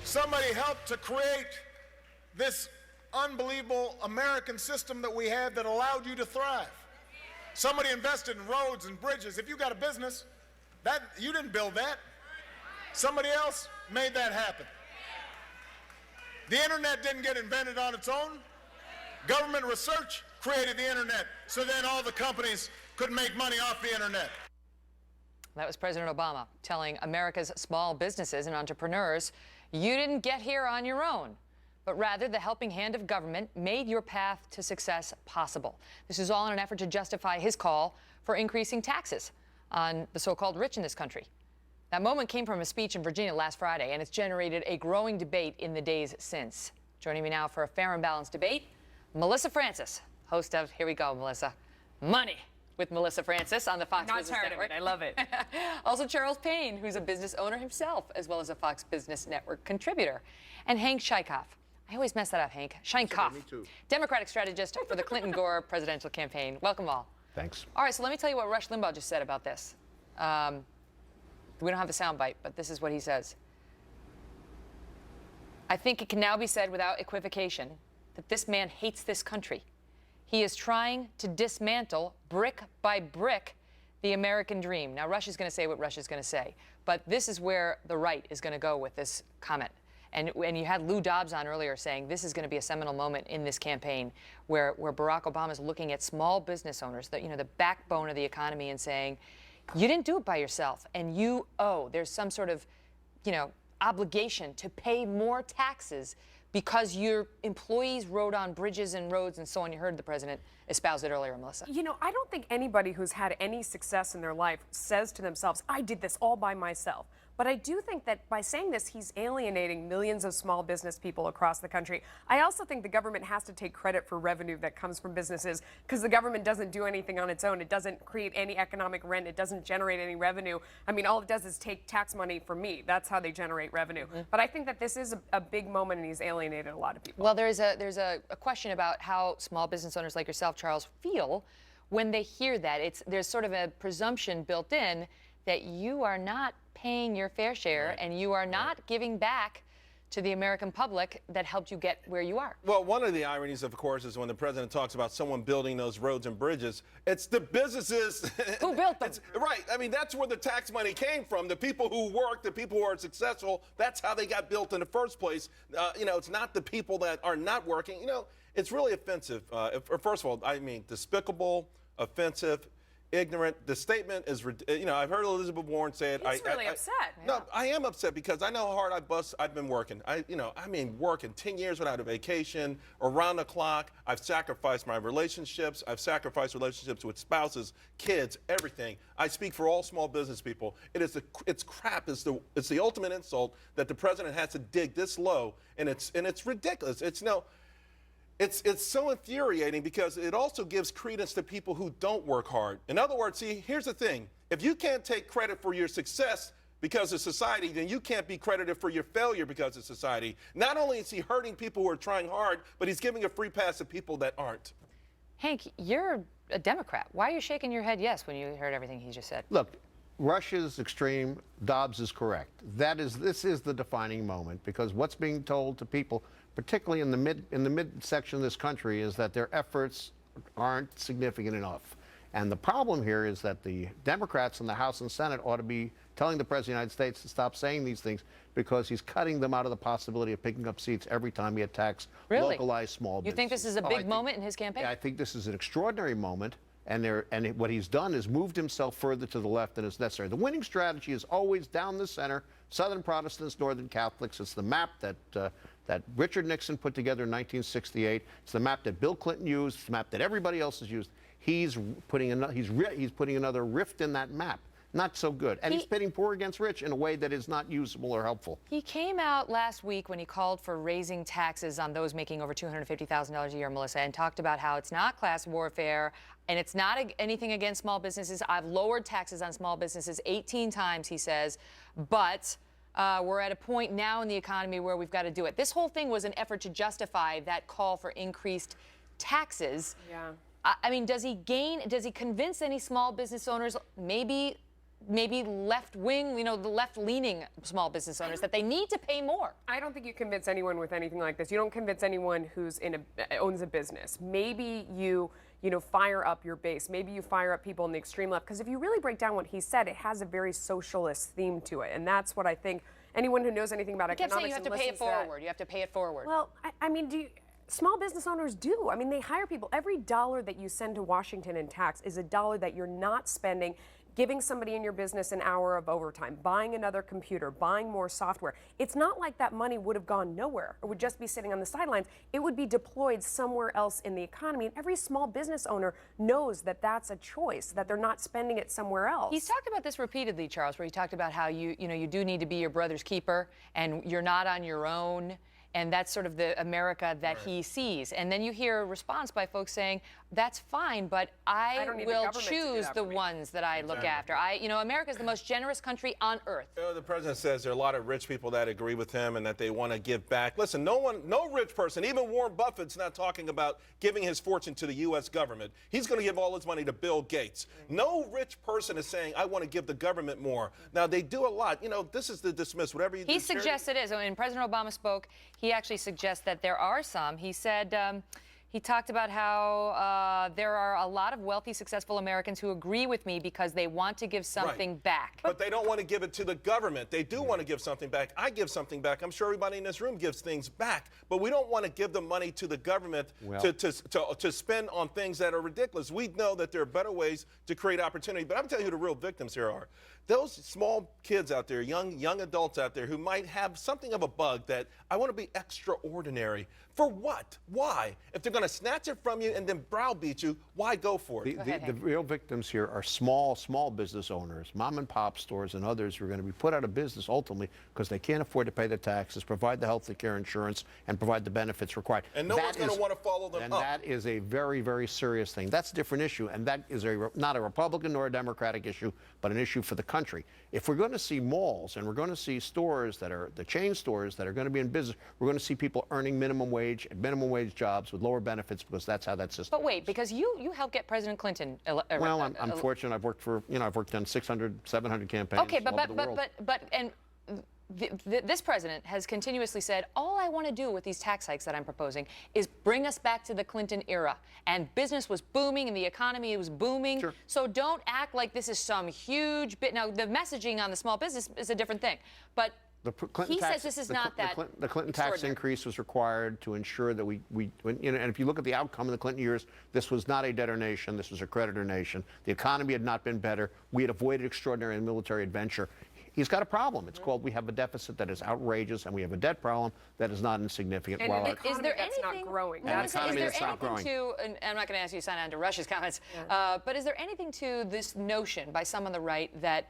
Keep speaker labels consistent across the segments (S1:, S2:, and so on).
S1: Somebody helped to create this unbelievable American system that we have that allowed you to thrive. Somebody invested in roads and bridges. If you got a business, you didn't build that. Somebody else made that happen. The internet didn't get invented on its own. Government research created the internet, so then all the companies could make money off the internet.
S2: That was President Obama telling America's small businesses and entrepreneurs, you didn't get here on your own, but rather the helping hand of government made your path to success possible. This is all in an effort to justify his call for increasing taxes on the so-called rich in this country. That moment came from a speech in Virginia last Friday, and it's generated a growing debate in the days since. Joining me now for a fair and balanced debate, Melissa Francis, host of, here we go, Melissa, Money with Melissa Francis on the Fox Business Network.
S3: I love it.
S2: Also Charles Payne, who's a business owner himself, as well as a Fox Business Network contributor. And Hank Scheikoff. I always mess that up, Hank. Scheikoff.
S4: Me too.
S2: Democratic strategist for the Clinton-Gore presidential campaign. Welcome all.
S4: Thanks.
S2: All right, so let me tell you what Rush Limbaugh just said about this. We don't have the soundbite, but this is what he says. I think it can now be said without equivocation that this man hates this country. He is trying to dismantle, brick by brick, the American dream. Now, Rush is going to say what Rush is going to say, but this is where the right is going to go with this comment. And you had Lou Dobbs on earlier saying this is going to be a seminal moment in this campaign where Barack Obama is looking at small business owners, the backbone of the economy, and saying, you didn't do it by yourself, and there's some sort of, obligation to pay more taxes because your employees rode on bridges and roads and so on. You heard the president espouse it earlier, Melissa.
S3: I don't think anybody who's had any success in their life says to themselves, I did this all by myself. But I do think that by saying this, he's alienating millions of small business people across the country. I also think the government has to take credit for revenue that comes from businesses, because the government doesn't do anything on its own. It doesn't create any economic rent. It doesn't generate any revenue. I mean, all it does is take tax money from me. That's how they generate revenue. But I think that this is a big moment, and he's alienated a lot of people.
S2: Well, there's a question about how small business owners like yourself, Charles, feel when they hear that. There's sort of a presumption built in that you are not paying your fair share, right, and you are not giving back to the American public that helped you get where you are.
S4: Well, one of the ironies, of course, is when the president talks about someone building those roads and bridges, it's the businesses
S2: who built them.
S4: Right. I mean, that's where the tax money came from. The people who work, the people who are successful, that's how they got built in the first place. It's not the people that are not working. It's really offensive. First of all, I mean, despicable, offensive, ignorant. The statement is, I've heard Elizabeth Warren say it.
S3: He's really upset.
S4: No, I am upset because I know how hard I've been working. Working 10 years without a vacation, around the clock. I've sacrificed my relationships. I've sacrificed relationships with spouses, kids, everything. I speak for all small business people. It's crap. It's the ultimate insult that the president has to dig this low, and it's ridiculous. It's so infuriating because it also gives credence to people who don't work hard. In other words, see, here's the thing. If you can't take credit for your success because of society, then you can't be credited for your failure because of society. Not only is he hurting people who are trying hard, but he's giving a free pass to people that aren't.
S2: Hank, you're a Democrat. Why are you shaking your head yes when you heard everything he just said?
S5: Look, Rush is extreme. Dobbs is correct. This is the defining moment, because what's being told to people, particularly in the midsection of this country, is that their efforts aren't significant enough. And the problem here is that the Democrats in the House and Senate ought to be telling the President of the United States to stop saying these things, because he's cutting them out of the possibility of picking up seats every time he attacks localized small businesses.
S2: You think this is a big moment in his campaign?
S5: Yeah, I think this is an extraordinary moment. And what he's done is moved himself further to the left than is necessary. The winning strategy is always down the center, Southern Protestants, Northern Catholics. It's the map that Richard Nixon put together in 1968. It's the map that Bill Clinton used. It's the map that everybody else has used. He's putting another rift in that map. Not so good. And he's pitting poor against rich in a way that is not usable or helpful.
S2: He came out last week when he called for raising taxes on those making over $250,000 a year, Melissa, and talked about how it's not class warfare and it's not anything against small businesses. I've lowered taxes on small businesses 18 times, he says, but we're at a point now in the economy where we've got to do it. This whole thing was an effort to justify that call for increased taxes.
S3: Yeah.
S2: I mean, does he convince any small business owners maybe maybe left-wing, the left-leaning small business owners that they need to pay more.
S3: I don't think you convince anyone with anything like this. You don't convince anyone who's owns a business. Maybe you fire up your base. Maybe you fire up people on the extreme left. Because if you really break down what he said, it has a very socialist theme to it, and that's what I think anyone who knows anything about economics
S2: You kept saying you have to pay it forward. You have to pay it forward.
S3: Well, I mean, small business owners do. I mean, they hire people. Every dollar that you send to Washington in tax is a dollar that you're not spending giving somebody in your business an hour of overtime, buying another computer, buying more software. It's not like that money would have gone nowhere or would just be sitting on the sidelines. It would be deployed somewhere else in the economy. And every small business owner knows that that's a choice, that they're not spending it somewhere else.
S2: He's talked about this repeatedly, Charles, where he talked about how you do need to be your brother's keeper and you're not on your own. And that's sort of the America that he sees. And then you hear a response by folks saying, that's fine, but I will choose the ones that I look after. America's the most generous country on earth.
S4: The president says there are a lot of rich people that agree with him and that they want to give back. Listen, no rich person, even Warren Buffett's not talking about giving his fortune to the U.S. government. He's going to give all his money to Bill Gates. No rich person is saying, I want to give the government more. Now, they do a lot. This is to dismiss whatever you do.
S2: He suggests it is. When President Obama spoke, he actually suggests that there are some. He said, he talked about how there are a lot of wealthy, successful Americans who agree with me because they want to give something back.
S4: But they don't want to give it to the government. They do want to give something back. I give something back. I'm sure everybody in this room gives things back. But we don't want to give the money to the government to spend on things that are ridiculous. We know that there are better ways to create opportunity. But I'm telling you who the real victims here are. Those small kids out there, young adults out there who might have something of a bug that I want to be extraordinary. For what? Why? If they're going to snatch it from you and then browbeat you, why go for it?
S5: The real victims here are small business owners, mom and pop stores and others who are going to be put out of business ultimately because they can't afford to pay the taxes, provide the health care insurance, and provide the benefits required.
S4: And no one's going to want to follow them
S5: up. And
S4: up.
S5: that is a very, very serious thing. That's a different issue, and that is not a Republican nor a Democratic issue, but an issue for the country. If we're going to see malls and we're going to see stores that are the chain stores that are going to be in business, we're going to see people earning minimum wage jobs with lower benefits because that's how that system.
S2: But wait, because you helped get President Clinton.
S5: Well, I'm fortunate. I've worked on 600, 700 campaigns.
S2: Okay,
S5: all over the world.
S2: This president has continuously said, all I want to do with these tax hikes that I'm proposing is bring us back to the Clinton era. And business was booming and the economy was booming.
S5: Sure.
S2: So don't act like this is some huge bit. Now, the messaging on the small business is a different thing. But he says this is not that.
S5: The Clinton tax increase was required to ensure that and if you look at the outcome of the Clinton years, this was not a debtor nation. This was a creditor nation. The economy had not been better. We had avoided extraordinary military adventure. He's got a problem. It's called we have a deficit that is outrageous, and we have a debt problem that is not insignificant.
S3: And an economy that's not growing.
S2: And is there anything to, and I'm not going to ask you to sign on to Russia's comments, but is there anything to this notion by some on the right that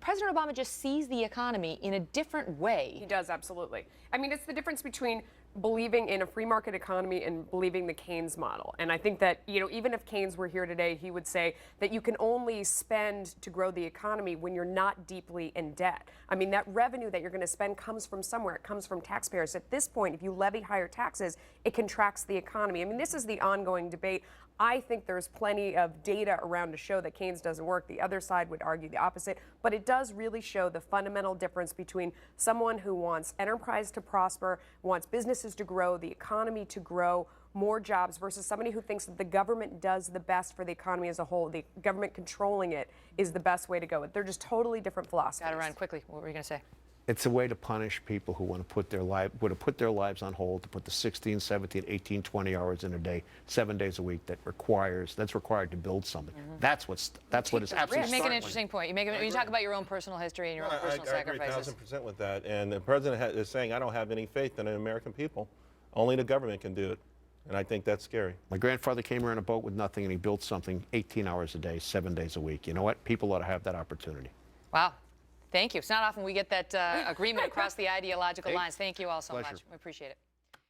S2: President Obama just sees the economy in a different way?
S3: He does, absolutely. I mean, it's the difference between believing in a free market economy and believing the Keynes model. And I think that, even if Keynes were here today, he would say that you can only spend to grow the economy when you're not deeply in debt. I mean, that revenue that you're going to spend comes from somewhere. It comes from taxpayers. At this point, if you levy higher taxes, it contracts the economy. I mean, this is the ongoing debate. I think there's plenty of data around to show that Keynes doesn't work. The other side would argue the opposite. But it does really show the fundamental difference between someone who wants enterprise to prosper, wants businesses to grow, the economy to grow, more jobs, versus somebody who thinks that the government does the best for the economy as a whole. The government controlling it is the best way to go. They're just totally different philosophies.
S2: Got to run quickly. What were you going to say?
S5: It's a way to punish people who want to put their lives on hold, to put the 16, 17, 18, 20 hours in a day, 7 days a week that's required to build something. That's what is absolutely.
S2: You make an interesting point. You talk about your own personal history and your own personal sacrifices.
S4: I agree 1,000% with that. And the president is saying, I don't have any faith in the American people. Only the government can do it. And I think that's scary.
S5: My grandfather came here in a boat with nothing, and he built something 18 hours a day, 7 days a week. You know what? People ought to have that opportunity.
S2: Wow. Thank you. It's not often we get that agreement across the ideological lines. Thank you all so much. We appreciate it.